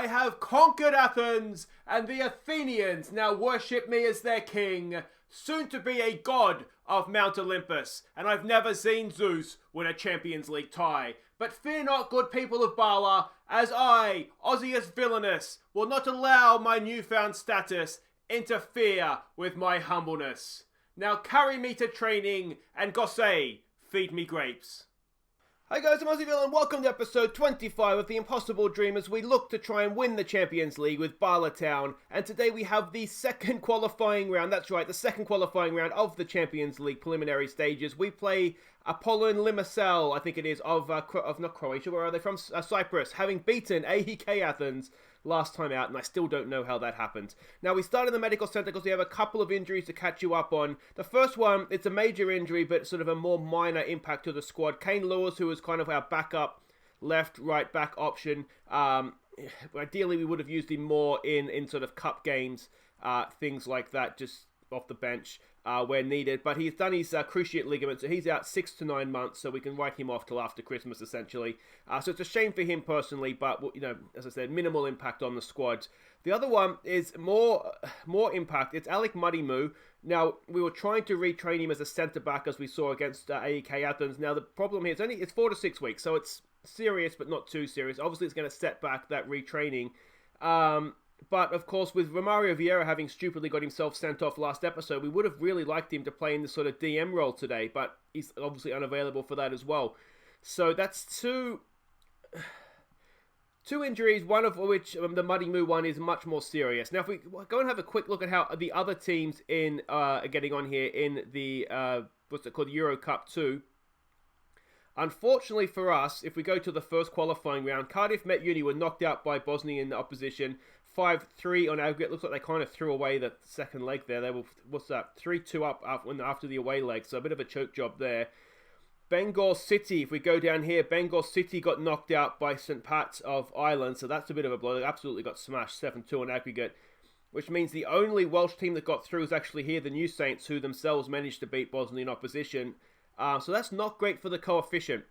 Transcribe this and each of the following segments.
I have conquered Athens, and the Athenians now worship me as their king, soon to be a god of Mount Olympus, and I've never seen Zeus win a Champions League tie. But fear not, good people of Bala, as I, Aussius Villainous, will not allow my newfound status interfere with my humbleness. Now carry me to training, and Gosse, feed me grapes. Hi guys, I'm Aussie Villain. Welcome to episode 25 of The Impossible Dream as we look to try and win the Champions League with Bala Town. And today we have the second qualifying round, that's right, the second qualifying round of the Champions League preliminary stages. We play Apollon Limassol, I think it is, of not Croatia, where are they from? Cyprus, having beaten AEK Athens last time out, and I still don't know how that happened. Now, we start in the medical centre because we have a couple of injuries to catch you up on. The first one, it's a major injury, but sort of a more minor impact to the squad. Kane Lewis, who was kind of our backup left, right back option. Ideally, we would have used him more in sort of cup games, things like that, just off the bench where needed. But he's done his cruciate ligament, so he's out 6 to 9 months, so we can write him off till after Christmas, essentially. So it's a shame for him personally, but, you know, as I said, minimal impact on the squad. The other one is more impact. It's Alec Muddymoo. Now, we were trying to retrain him as a centre-back, as we saw against AEK Athens. Now, the problem here, it's 4 to 6 weeks, so it's serious, but not too serious. Obviously, it's going to set back that retraining. But, of course, with Romario Vieira having stupidly got himself sent off last episode, we would have really liked him to play in this sort of DM role today, but he's obviously unavailable for that as well. So that's two injuries, one of which, the Muddy Moo one, is much more serious. Now, if we go and have a quick look at how the other teams are getting on here in the, what's it called, Euro Cup 2. Unfortunately for us, if we go to the first qualifying round, Cardiff Met Uni were knocked out by Bosnian opposition. 5-3 on aggregate. Looks like they kind of threw away the second leg there. They were, 3-2 up after the away leg, so a bit of a choke job there. Bengal City, if we go down here, Bengal City got knocked out by St. Pat's of Ireland, so that's a bit of a blow. They absolutely got smashed, 7-2 on aggregate, which means the only Welsh team that got through is actually here, the New Saints, who themselves managed to beat Bosnian opposition. So that's not great for the coefficient,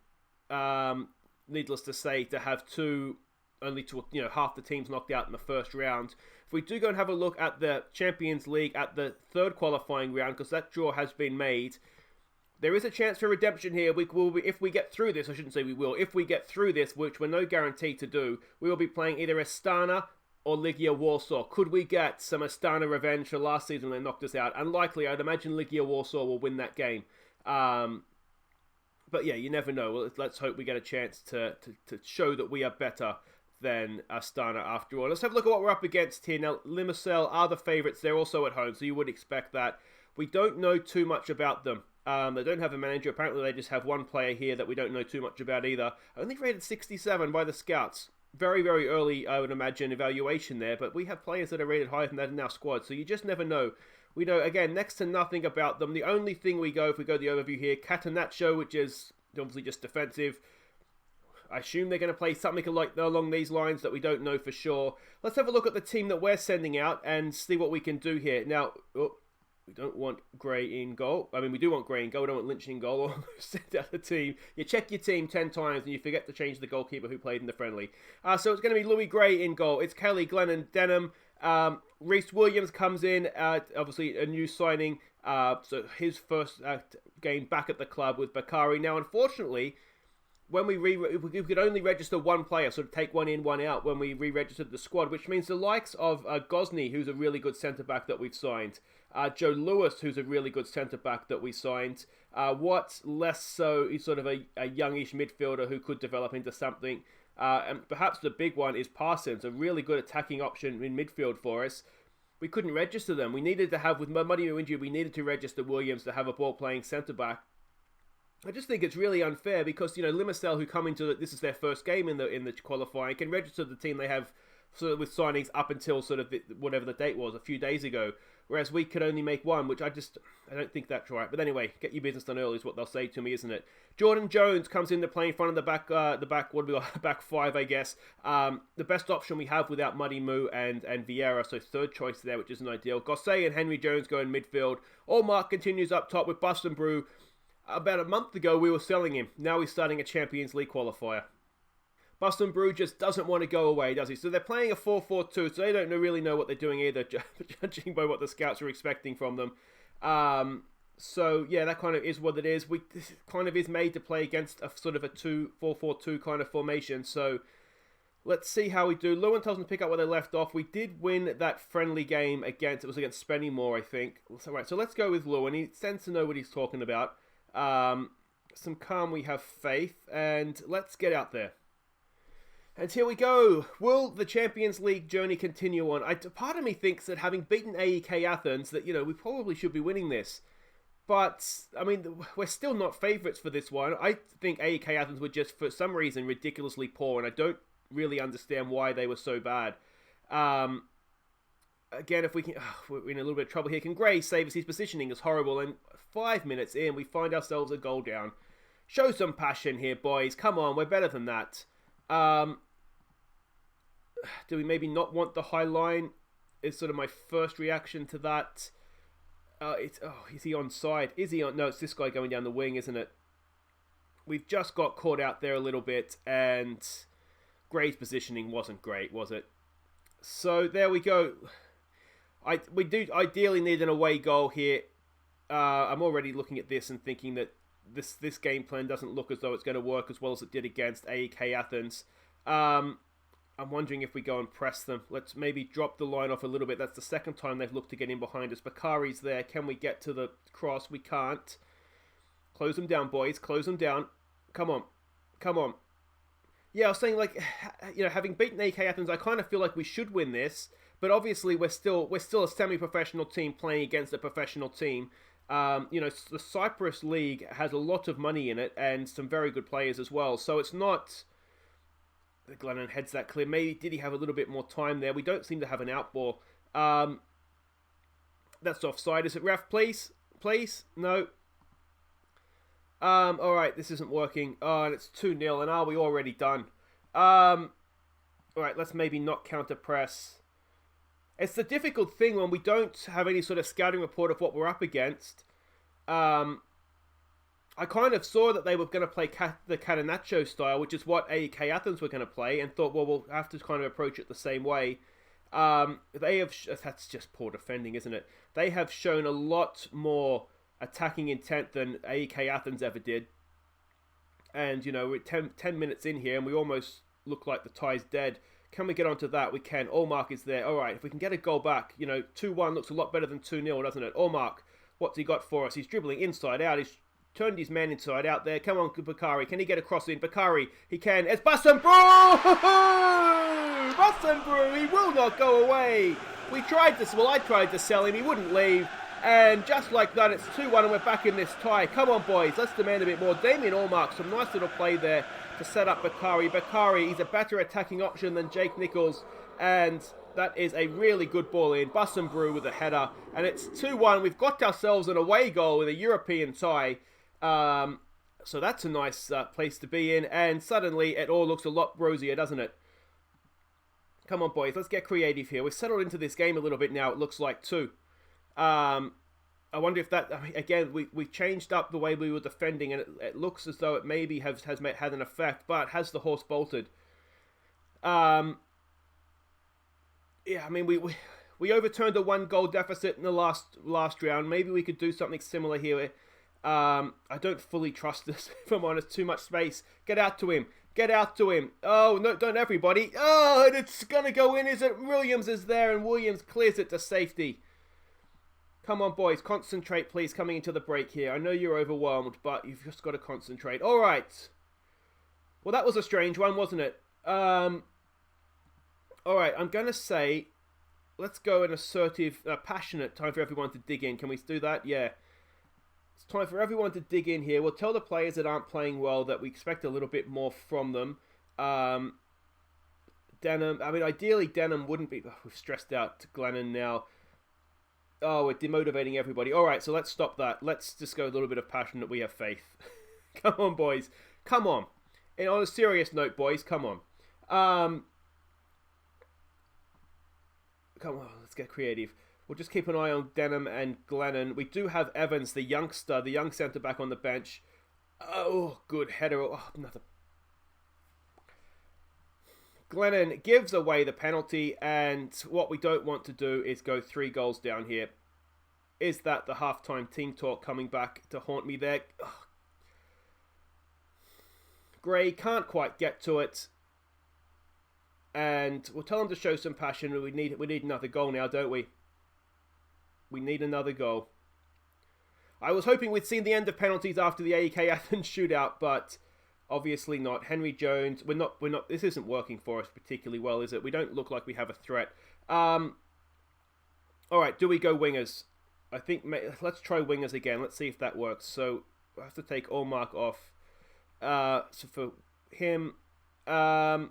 needless to say, to have half the teams knocked out in the first round. If we do go and have a look at the Champions League at the third qualifying round, because that draw has been made, there is a chance for redemption here. If we get through this, I shouldn't say we will, if we get through this, which we're no guarantee to do, we will be playing either Astana or Legia Warsaw. Could we get some Astana revenge for last season when they knocked us out? Unlikely. I'd imagine Legia Warsaw will win that game. But yeah, you never know. Well, let's hope we get a chance to show that we are better than Astana after all. Let's have a look at what we're up against here. Now, Limassol are the favourites. They're also at home, so you would expect that. We don't know too much about them. They don't have a manager. Apparently, they just have one player here that we don't know too much about either. Only rated 67 by the scouts. Very, very early, I would imagine, evaluation there. But we have players that are rated higher than that in our squad, so you just never know. We know, again, next to nothing about them. The only thing we go, if we go to the overview here, Catenaccio, which is obviously just defensive. I assume they're going to play something along these lines that we don't know for sure. Let's have a look at the team that we're sending out and see what we can do here. Now, we don't want Gray in goal. I mean, we do want Gray in goal. We don't want Lynch in goal or send out the team. You check your team 10 times and you forget to change the goalkeeper who played in the friendly. So it's going to be Louis Gray in goal. It's Kelly, Glennon, Denham. Reece Williams comes in, obviously a new signing. So his first game back at the club with Bakari. Now, unfortunately, when we could only register one player, sort of take one in, one out when we re-registered the squad, which means the likes of Gosney, who's a really good centre-back that we've signed, Joe Lewis, who's a really good centre-back that we signed, Watts, less so, he's sort of a youngish midfielder who could develop into something, and perhaps the big one is Parsons, a really good attacking option in midfield for us. We couldn't register them. We needed to have, with Muddy injury, we needed to register Williams to have a ball-playing centre-back. I just think it's really unfair because, you know, Limassol, who come into this is their first game in the qualifying, can register the team they have sort of with signings up until sort of whatever the date was a few days ago, whereas we could only make one, which I don't think that's right. But anyway, get your business done early is what they'll say to me, isn't it? Jordan Jones comes in to play in front of the back. What do we got? Back five, I guess. The best option we have without Muddy Moo and Vieira, so third choice there, which isn't ideal. Gosse and Henry Jones go in midfield. Allmark continues up top with Bust and Brew. About a month ago, we were selling him. Now he's starting a Champions League qualifier. Boston Brew just doesn't want to go away, does he? So they're playing a 4-4-2, so they don't really know what they're doing either, judging by what the scouts are expecting from them. So, yeah, that kind of is what it is. This kind of is made to play against a sort of a 4-4-2 kind of formation. So, let's see how we do. Lewin tells them to pick up where they left off. We did win that friendly game against Spennymoor, I think. So, right, so let's go with Lewin. He tends to know what he's talking about. Some calm, we have faith. And let's get out there. And here we go. Will the Champions League journey continue on? Part of me thinks that having beaten AEK Athens, that, we probably should be winning this. But, I mean, we're still not favourites for this one. I think AEK Athens were just, for some reason, ridiculously poor, and I don't really understand why they were so bad. Again, if we can... we're in a little bit of trouble here. Can Gray save us? His positioning is horrible, and 5 minutes in, we find ourselves a goal down. Show some passion here, boys. Come on, we're better than that. Do we maybe not want the high line? Is sort of my first reaction to that. Is he onside? Is he on? No, it's this guy going down the wing, isn't it? We've just got caught out there a little bit, and Gray's positioning wasn't great, was it? So there we go. We do ideally need an away goal here. I'm already looking at this and thinking that this game plan doesn't look as though it's going to work as well as it did against AEK Athens. I'm wondering if we go and press them. Let's maybe drop the line off a little bit. That's the second time they've looked to get in behind us. Bakari's there. Can we get to the cross? We can't. Close them down, boys. Close them down. Come on. Come on. Yeah, I was saying, having beaten AK Athens, I kind of feel like we should win this. But obviously, we're still a semi-professional team playing against a professional team. The Cyprus League has a lot of money in it and some very good players as well. So it's not... Glennon heads that clear. Maybe did he have a little bit more time there? We don't seem to have an outball. That's offside. Is it, ref? Please? Please? No. Alright, this isn't working. Oh, and it's 2-0. And are we already done? Alright, let's maybe not counter press. It's the difficult thing when we don't have any sort of scouting report of what we're up against. I kind of saw that they were going to play the Catenaccio style, which is what AEK Athens were going to play, and thought, well, we'll have to kind of approach it the same way. That's just poor defending, isn't it? They have shown a lot more attacking intent than AEK Athens ever did. And, we're 10 minutes in here, and we almost look like the tie's dead. Can we get onto that? We can. Allmark is there. All right, if we can get a goal back, 2-1 looks a lot better than 2-0, doesn't it? Allmark, what's he got for us? He's dribbling inside out. He's turned his man inside out there. Come on, Bakari. Can he get a cross in? Bakari, he can. It's Boston Brew! Boston Brew, he will not go away. I tried to sell him. He wouldn't leave. And just like that, it's 2-1 and we're back in this tie. Come on, boys. Let's demand a bit more. Damien Allmark, some nice little play there to set up Bakari. Bakari, he's a better attacking option than Jake Nichols. And that is a really good ball in. Boston Brew with a header. And it's 2-1. We've got ourselves an away goal in a European tie. So that's a nice place to be in, and suddenly it all looks a lot rosier, doesn't it? Come on, boys, let's get creative here. We've settled into this game a little bit now, it looks like, too. I wonder if that, again, we changed up the way we were defending, and it looks as though it maybe has had an effect, but has the horse bolted? Yeah, I mean, we overturned a 1-goal deficit in the last round. Maybe we could do something similar here. I don't fully trust this, if I'm honest. Too much space. Get out to him. Get out to him. Oh, no, don't everybody. Oh, and it's going to go in, is it? Williams is there, and Williams clears it to safety. Come on, boys. Concentrate, please, coming into the break here. I know you're overwhelmed, but you've just got to concentrate. All right. Well, that was a strange one, wasn't it? All right, I'm going to say, let's go an assertive, passionate time for everyone to dig in. Can we do that? Yeah. It's time for everyone to dig in here. We'll tell the players that aren't playing well that we expect a little bit more from them. Denham, ideally Denham wouldn't be... Oh, we've stressed out Glennon now. Oh, we're demotivating everybody. All right, so let's stop that. Let's just go a little bit of passion that we have faith. Come on, boys. Come on. And on a serious note, boys, come on. Come on, let's get creative. We'll just keep an eye on Denham and Glennon. We do have Evans, the young centre-back on the bench. Oh, good header. Oh, another. Glennon gives away the penalty, and what we don't want to do is go 3 goals down here. Is that the halftime team talk coming back to haunt me there? Ugh. Gray can't quite get to it. And we'll tell him to show some passion. We need another goal now, don't we? We need another goal. I was hoping we'd seen the end of penalties after the AEK Athens shootout, but obviously not. Henry Jones, we're not. This isn't working for us particularly well, is it? We don't look like we have a threat. All right, do we go wingers? I think let's try wingers again. Let's see if that works. So I have to take Allmark off. So for him, all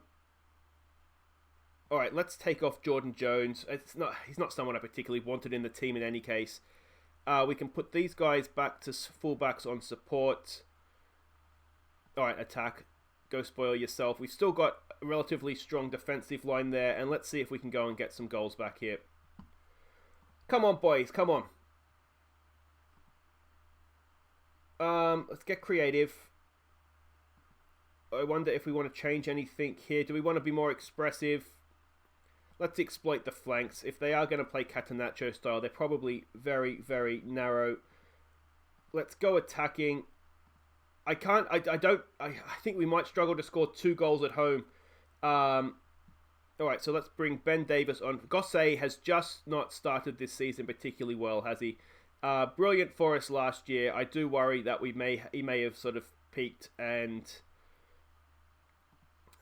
right, let's take off Jordan Jones. He's not someone I particularly wanted in the team in any case. We can put these guys back to fullbacks on support. All right, attack. Go spoil yourself. We've still got a relatively strong defensive line there, and let's see if we can go and get some goals back here. Come on, boys, come on. Let's get creative. I wonder if we want to change anything here. Do we want to be more expressive? Let's exploit the flanks. If they are going to play Catenaccio style, they're probably very, very narrow. Let's go attacking. I think we might struggle to score 2 goals at home. All right, so let's bring Ben Davis on. Gosse has just not started this season particularly well, has he? Brilliant for us last year. I do worry that he may have sort of peaked, and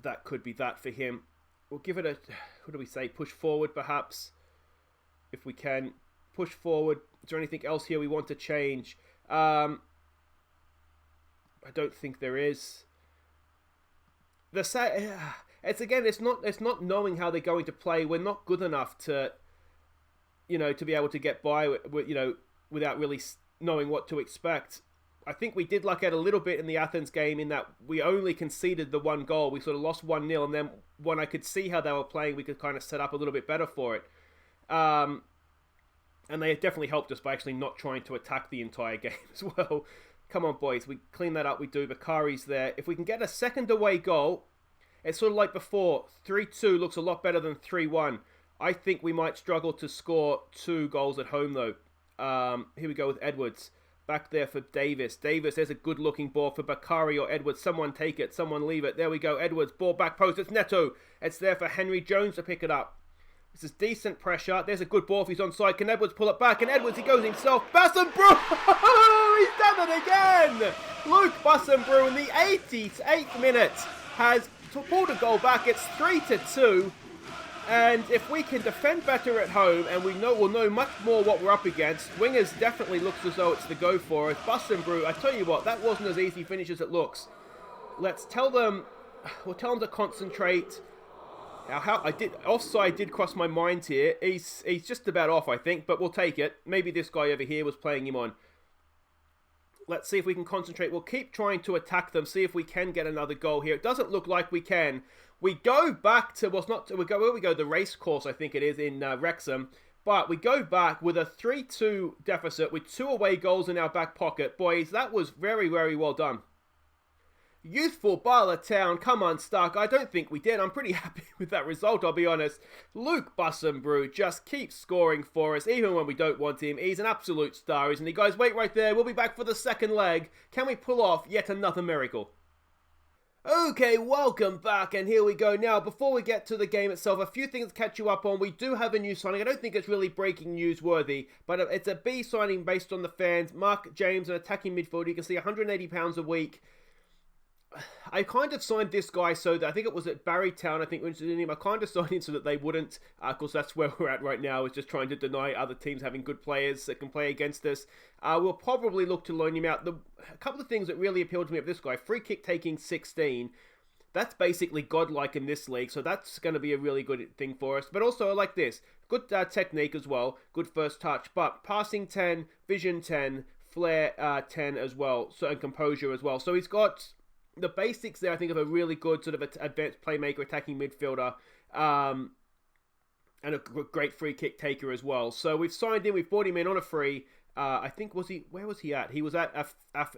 that could be that for him. We'll give it a, what do we say, push forward perhaps, if we can. Push forward. Is there anything else here we want to change? I don't think there is. It's not knowing how they're going to play. We're not good enough to be able to get by without really knowing what to expect. I think we did luck out a little bit in the Athens game in that we only conceded the 1 goal. We sort of lost 1-0, and then when I could see how they were playing, we could kind of set up a little bit better for it. And they definitely helped us by actually not trying to attack the entire game as well. Come on, boys. We clean that up. We do. Bakari's there. If we can get a second away goal, it's sort of like before. 3-2 looks a lot better than 3-1. I think we might struggle to score 2 goals at home, though. Here we go with Edwards. Back there for Davis. Davis, there's a good-looking ball for Bakari or Edwards. Someone take it. Someone leave it. There we go. Edwards, ball back post. It's Neto. It's there for Henry Jones to pick it up. This is decent pressure. There's a good ball if he's onside. Can Edwards pull it back? And Edwards, he goes himself. Bassenbrew! He's done it again! Luke Bassenbrew in the 88th minute has pulled a goal back. It's 3-2. And if we can defend better at home, and we'll know much more what we're up against, wingers definitely looks as though it's the go for us. Bassenbrew, I tell you what, that wasn't as easy finish as it looks. We'll tell them to concentrate. Offside did cross my mind here. He's just about off, I think, but we'll take it. Maybe this guy over here was playing him on. Let's see if we can concentrate. We'll keep trying to attack them, see if we can get another goal here. It doesn't look like we can. We go back to, the race course, I think it is, in Wrexham. But we go back with a 3-2 deficit with 2 away goals in our back pocket. Boys, that was very, very well done. Youthful Bala Town, come on, Stark. I don't think we did. I'm pretty happy with that result, I'll be honest. Luke Bassenbrew just keeps scoring for us, even when we don't want him. He's an absolute star, isn't he? Guys, wait right there. We'll be back for the second leg. Can we pull off yet another miracle? Okay, welcome back, and here we go. Now, before we get to the game itself, a few things to catch you up on. We do have a new signing. I don't think it's really breaking news worthy, but it's a B signing based on the fans. Mark James, an attacking midfielder. You can see £180 a week. I kind of signed this guy so that, I think it was at Barrytown, I think we're interested in him. I kind of signed him so that they wouldn't, of course that's where we're at right now, is just trying to deny other teams having good players that can play against us. We'll probably look to loan him out. A couple of things that really appealed to me of this guy: free kick taking 16. That's basically godlike in this league, so that's going to be a really good thing for us. But also, I like this. Good technique as well, good first touch, but passing 10, vision 10, flair 10 as well, so, and composure as well. So he's got the basics there, I think, of a really good sort of advanced playmaker, attacking midfielder, and a great free kick taker as well. So we've signed him, we've brought him in on a free. I think where was he at? He was at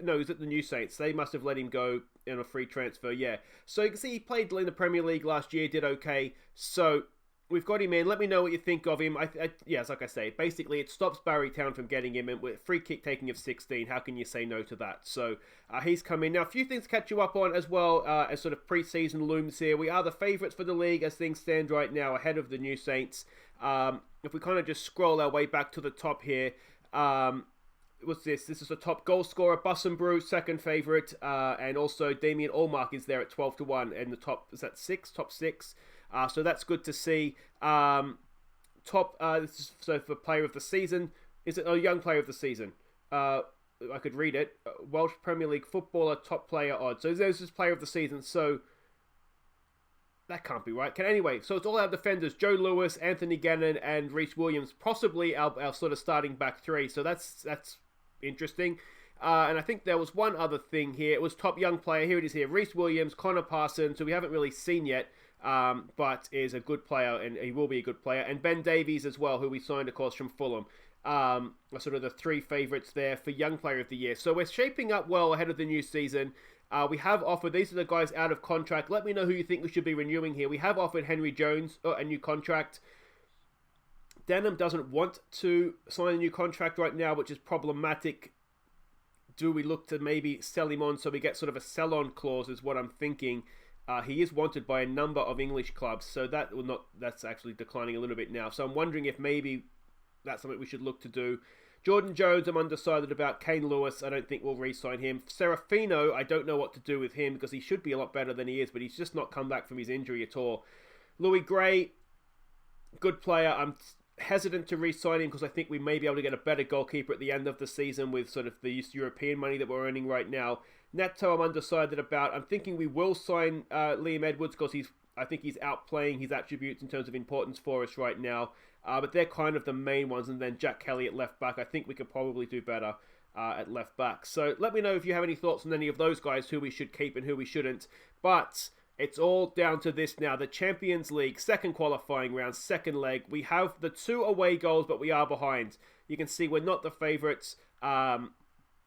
no, he was at the New Saints. They must have let him go in a free transfer. Yeah. So you can see he played in the Premier League last year, did okay. So we've got him in. Let me know what you think of him. Yes, like I say, basically it stops Barrytown from getting him in with free kick taking of 16. How can you say no to that? So he's come in. Now, a few things to catch you up on as well as sort of pre-season looms here. We are the favourites for the league as things stand right now, ahead of the New Saints. If we kind of just scroll our way back to the top here, what's this? This is the top goal scorer, Bussenbrew, second favourite, and also Damien Allmark is there at 12-1 in the top. Is that top six? So that's good to see. This is, so for player of the season, is it a young player of the season? I could read it. Welsh Premier League footballer, top player odds. So this is player of the season. So that can't be right. Anyway, so it's all our defenders: Joe Lewis, Anthony Gannon, and Rhys Williams. Possibly our sort of starting back three. So that's interesting. And I think there was one other thing here. It was top young player. Here it is here. Rhys Williams, Connor Parsons, who we haven't really seen yet, but is a good player, and he will be a good player. And Ben Davies as well, who we signed, of course, from Fulham. Are sort of the three favourites there for Young Player of the Year. So we're shaping up well ahead of the new season. We have offered, these are the guys out of contract. Let me know who you think we should be renewing here. We have offered Henry Jones a new contract. Denham doesn't want to sign a new contract right now, which is problematic. Do we look to maybe sell him on so we get sort of a sell-on clause is what I'm thinking. He is wanted by a number of English clubs, so that's actually declining a little bit now. So I'm wondering if maybe that's something we should look to do. Jordan Jones, I'm undecided about. Kane Lewis, I don't think we'll re-sign him. Serafino, I don't know what to do with him because he should be a lot better than he is, but he's just not come back from his injury at all. Louis Gray, good player. I'm hesitant to re-sign him because I think we may be able to get a better goalkeeper at the end of the season with sort of the European money that we're earning right now. Neto, I'm undecided about. I'm thinking we will sign Liam Edwards because I think he's outplaying his attributes in terms of importance for us right now. But they're kind of the main ones. And then Jack Kelly at left back. I think we could probably do better at left back. So let me know if you have any thoughts on any of those guys, who we should keep and who we shouldn't. But it's all down to this now. The Champions League, second qualifying round, second leg. We have the 2 away goals, but we are behind. You can see we're not the favourites,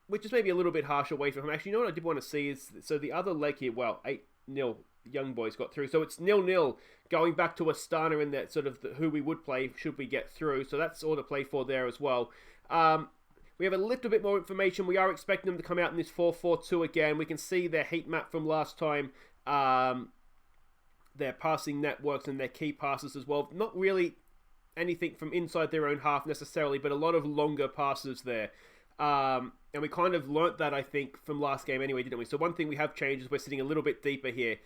which is maybe a little bit harsh away from him. Actually, you know what I did want to see is, so the other leg here, well, 8-0. Young boys got through, so it's 0-0 going back to Astana in that sort of who we would play should we get through, so that's all to play for there as well. We have a little bit more information. We are expecting them to come out in this 4-4-2 again. We can see their heat map from last time, their passing networks and their key passes as well. Not really anything from inside their own half necessarily, but a lot of longer passes there. And we kind of learnt that, I think, from last game anyway, didn't we? So one thing we have changed is we're sitting a little bit deeper here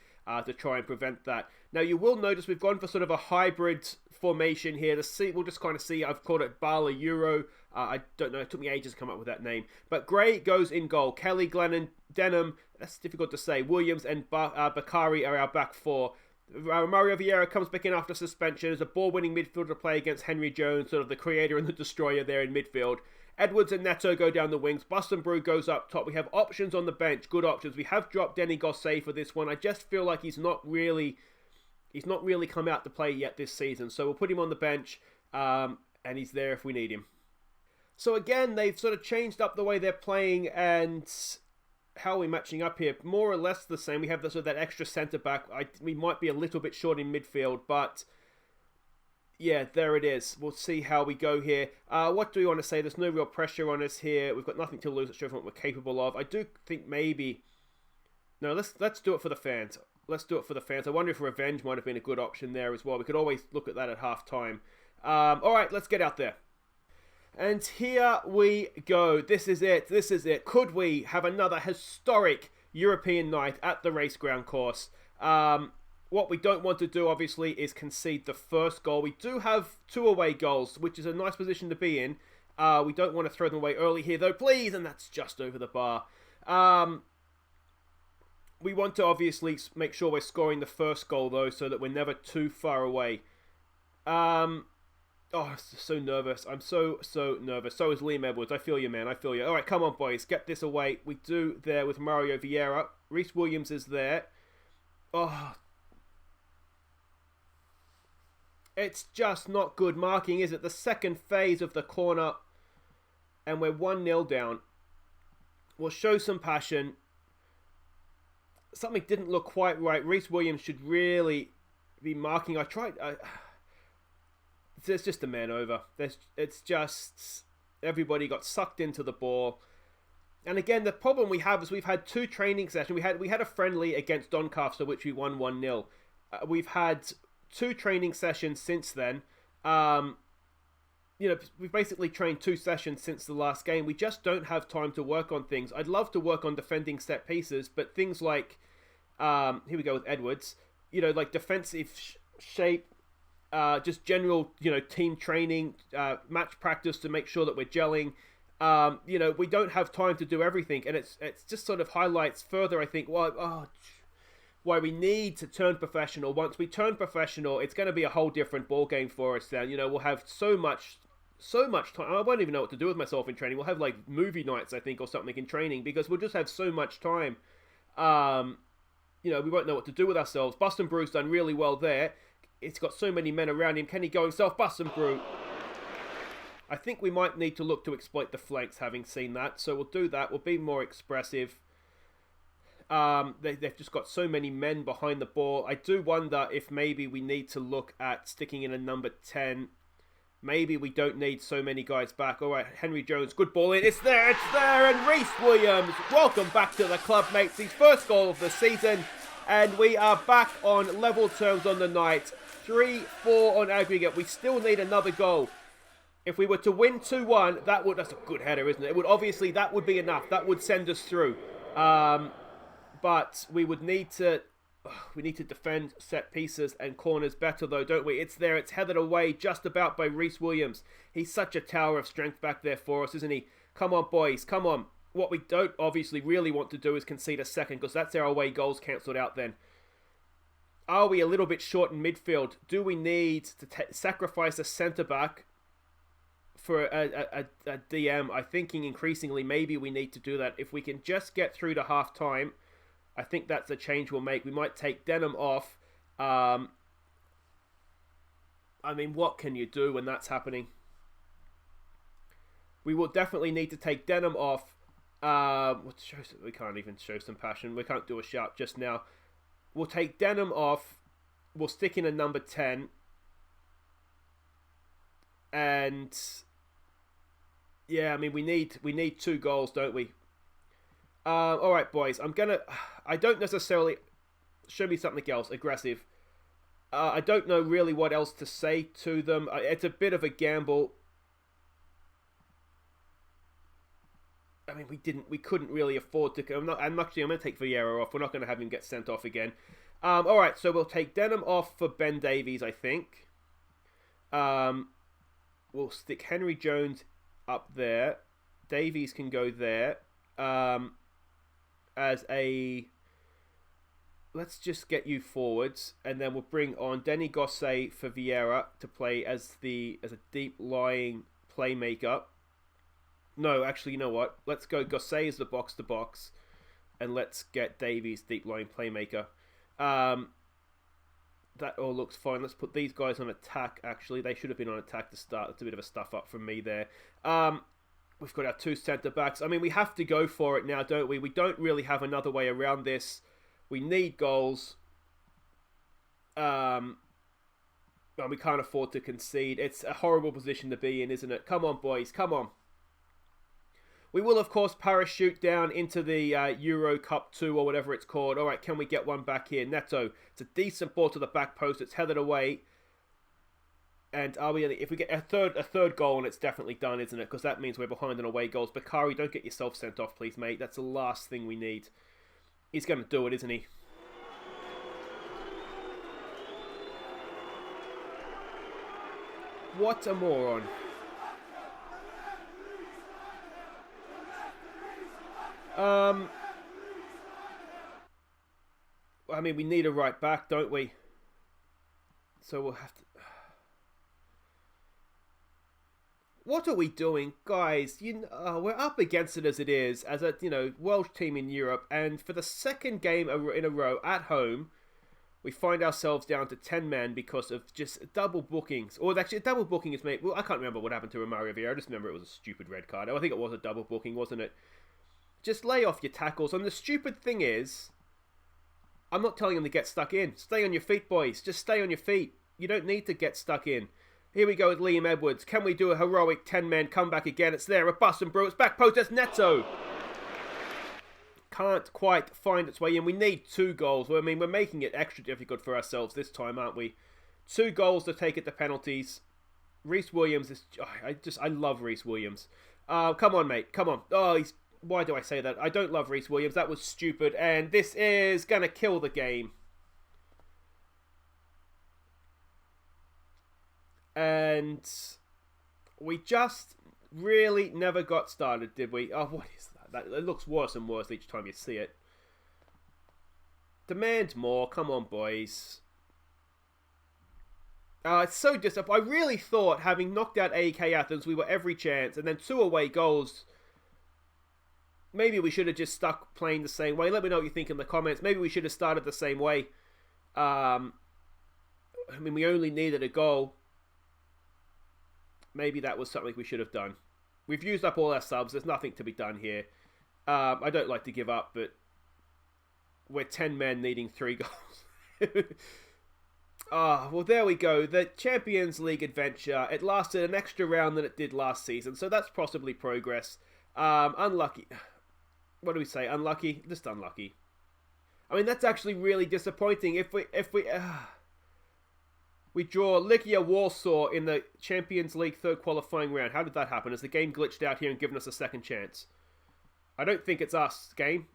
to try and prevent that. Now, you will notice we've gone for sort of a hybrid formation here. We'll just kind of see. I've called it Bala Euro. I don't know. It took me ages to come up with that name. But Gray goes in goal. Kelly, Glennon, Denham, that's difficult to say. Williams and Bakari are our back four. Mario Vieira comes back in after suspension as a ball-winning midfielder to play against Henry Jones, sort of the creator and the destroyer there in midfield. Edwards and Neto go down the wings. Bussenbrew goes up top. We have options on the bench, good options. We have dropped Denny Gossay for this one. I just feel like he's not really come out to play yet this season. So we'll put him on the bench, and he's there if we need him. So again, they've sort of changed up the way they're playing, and how are we matching up here? More or less the same. We have sort of that extra centre-back. We might be a little bit short in midfield, but yeah, there it is. We'll see how we go here. What do we want to say? There's no real pressure on us here. We've got nothing to lose. It's what we're capable of. I do think maybe... No, let's do it for the fans. Let's do it for the fans. I wonder if revenge might have been a good option there as well. We could always look at that at half-time. All right, let's get out there. And here we go. This is it. This is it. Could we have another historic European night at the race ground course? What we don't want to do, obviously, is concede the first goal. We do have 2 away goals, which is a nice position to be in. We don't want to throw them away early here, though, please. And that's just over the bar. We want to, obviously, make sure we're scoring the first goal, though, so that we're never too far away. Oh, I'm so nervous. I'm so nervous. So is Liam Edwards. I feel you, man. I feel you. All right, come on, boys. Get this away. We do there with Mario Vieira. Rhys Williams is there. Oh, it's just not good marking, is it? The second phase of the corner. and we're 1-0 down. We'll show some passion. Something didn't look quite right. Rhys Williams should really be marking. There's just a man over. It's just everybody got sucked into the ball. And again, the problem we have is we've had 2 training sessions. We had a friendly against Doncaster, which we won 1-0. We've had 2 training sessions since then. We've basically trained 2 sessions since the last game. We just don't have time to work on things. I'd love to work on defending set pieces, but things like, here we go with Edwards, like defensive shape, just general, team training, match practice to make sure that we're gelling. We don't have time to do everything, and it's just sort of highlights further, I think, why we need to turn professional. Once we turn professional, it's going to be a whole different ball game for us then. We'll have so much time. I won't even know what to do with myself in training. We'll have like movie nights, I think, or something in training, because we'll just have so much time. We won't know what to do with ourselves. Bust and Brew's done really well there. It's got so many men around him. Can he go himself? Bust and Brew. I think we might need to look to exploit the flanks, having seen that. So we'll do that. We'll be more expressive. They've just got so many men behind the ball. I do wonder if maybe we need to look at sticking in a number 10. Maybe we don't need so many guys back. All right, Henry Jones, good ball in. It's there. And Rhys Williams, welcome back to the club, mates. His first goal of the season. And we are back on level terms on the night. 3-4 on aggregate. We still need another goal. If we were to win 2-1, that's a good header, isn't it? That would be enough. That would send us through. But we would need to defend set pieces and corners better, though, don't we? It's there. It's headed away just about by Rhys Williams. He's such a tower of strength back there for us, isn't he? Come on, boys. Come on. What we don't obviously really want to do is concede a second, because that's our away goals cancelled out then. Are we a little bit short in midfield? Do we need to sacrifice a centre-back for a DM? I'm thinking increasingly maybe we need to do that. If we can just get through to half-time, I think that's a change we'll make. We might take Denham off. What can you do when that's happening? We will definitely need to take Denham off. We can't even show some passion. We can't do a shout just now. We'll take Denham off. We'll stick in a number 10. And yeah, we need 2 goals, don't we? All right, boys. I don't necessarily... Show me something else. Aggressive. I don't know really what else to say to them. It's a bit of a gamble. We couldn't really afford to... I'm going to take Vieira off. We're not going to have him get sent off again. All right, so we'll take Denham off for Ben Davies, I think. We'll stick Henry Jones up there. Davies can go there. Let's just get you forwards, and then we'll bring on Denny Gosset for Vieira to play as a deep lying playmaker. No, actually, you know what? Let's go Gosset as the box to box, and let's get Davies deep lying playmaker. That all looks fine. Let's put these guys on attack. Actually, they should have been on attack to start. That's a bit of a stuff up from me there. We've got our 2 centre-backs. We have to go for it now, don't we? We don't really have another way around this. We need goals. We can't afford to concede. It's a horrible position to be in, isn't it? Come on, boys. Come on. We will, of course, parachute down into the Euro Cup 2 or whatever it's called. All right, can we get one back here? Neto. It's a decent ball to the back post. It's headed away. And if we get a third goal, and it's definitely done, isn't it? Because that means we're behind on away goals. Bakari, don't get yourself sent off, please, mate. That's the last thing we need. He's going to do it, isn't he? What a moron. We need a right back, don't we? So we'll have to... What are we doing, guys? We're up against it as it is, as a Welsh team in Europe, and for the second game in a row at home, we find ourselves down to 10 men because of just double bookings. Or actually, a double booking is made. Well, I can't remember what happened to Romario Vieira. I just remember it was a stupid red card. I think it was a double booking, wasn't it? Just lay off your tackles. And the stupid thing is, I'm not telling them to get stuck in. Stay on your feet, boys. Just stay on your feet. You don't need to get stuck in. Here we go with Liam Edwards. Can we do a heroic 10-man comeback again? It's there. A bust and brew. It's back post. That's Neto. Can't quite find its way in. We need 2 goals. Well, I mean, we're making it extra difficult for ourselves this time, aren't we? 2 goals to take it to penalties. Reece Williams is... I love Reece Williams. Come on, mate. Come on. Oh, why do I say that? I don't love Reece Williams. That was stupid. And this is going to kill the game. And we just really never got started, did we? Oh, what is that? It looks worse and worse each time you see it. Demand more. Come on, boys. It's so disappointing. I really thought, having knocked out AEK Athens, we were every chance. And then 2 away goals. Maybe we should have just stuck playing the same way. Let me know what you think in the comments. Maybe we should have started the same way. I mean, we only needed a goal. Maybe that was something we should have done. We've used up all our subs. There's nothing to be done here. I don't like to give up, but we're 10 men needing 3 goals. Well, there we go. The Champions League adventure. It lasted an extra round than it did last season, so that's possibly progress. Unlucky. What do we say? Unlucky? Just unlucky. I mean, that's actually really disappointing. If we draw Legia Warsaw in the Champions League 3rd qualifying round. How did that happen? Has the game glitched out here and given us a second chance? I don't think it's us, game.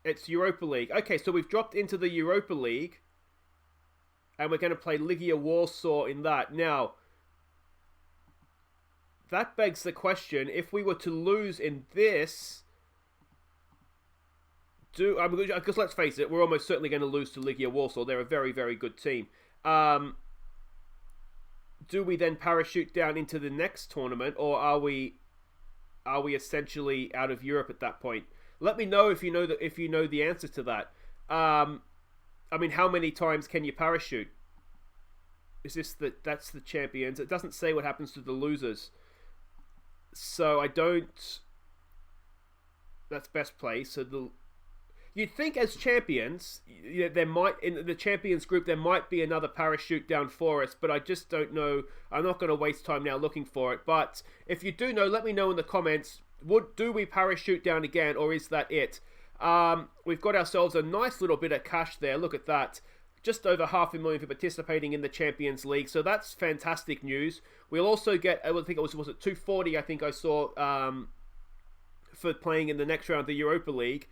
It's Europa League. Okay, so we've dropped into the Europa League. And we're going to play Legia Warsaw in that. Now, that begs the question, if we were to lose in this... Because let's face it, we're almost certainly going to lose to Legia Warsaw. They're a very, very good team. Do we then parachute down into the next tournament, or are we essentially out of Europe at that point? Let me know if you know the answer to that. I mean, how many times can you parachute? Is this that's the champions? It doesn't say what happens to the losers. So I don't. That's best place. So you'd think as champions, there might, in the champions group, there might be another parachute down for us, but I just don't know. I'm not going to waste time now looking for it. But if you do know, let me know in the comments. Do we parachute down again, or is that it? We've got ourselves a nice little bit of cash there. Look at that. Just over 500,000 for participating in the Champions League. So that's fantastic news. We'll also get, I think it was it 240, I think I saw, for playing in the next round of the Europa League.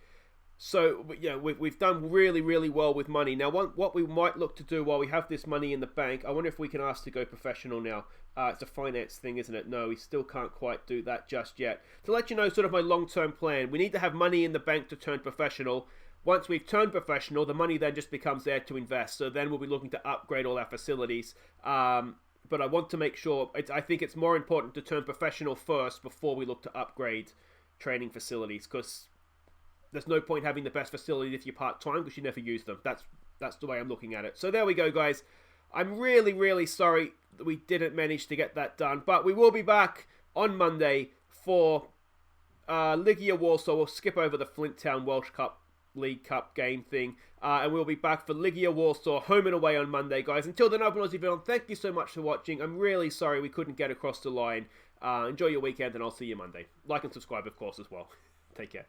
So, you know, we've done really, really well with money. Now, what we might look to do while we have this money in the bank, I wonder if we can ask to go professional now. It's a finance thing, isn't it? No, we still can't quite do that just yet. To let you know sort of my long-term plan, we need to have money in the bank to turn professional. Once we've turned professional, the money then just becomes there to invest. So then we'll be looking to upgrade all our facilities. But I want to make sure, I think it's more important to turn professional first before we look to upgrade training facilities, because there's no point having the best facility if you're part-time, because you never use them. That's the way I'm looking at it. So there we go, guys. I'm really, really sorry that we didn't manage to get that done. But we will be back on Monday for Legia Warsaw. We'll skip over the Flint Town Welsh Cup League Cup game thing. And we'll be back for Legia Warsaw home and away on Monday, guys. Until then, Open Aussie Villain, thank you so much for watching. I'm really sorry we couldn't get across the line. Enjoy your weekend, and I'll see you Monday. Like and subscribe, of course, as well. Take care.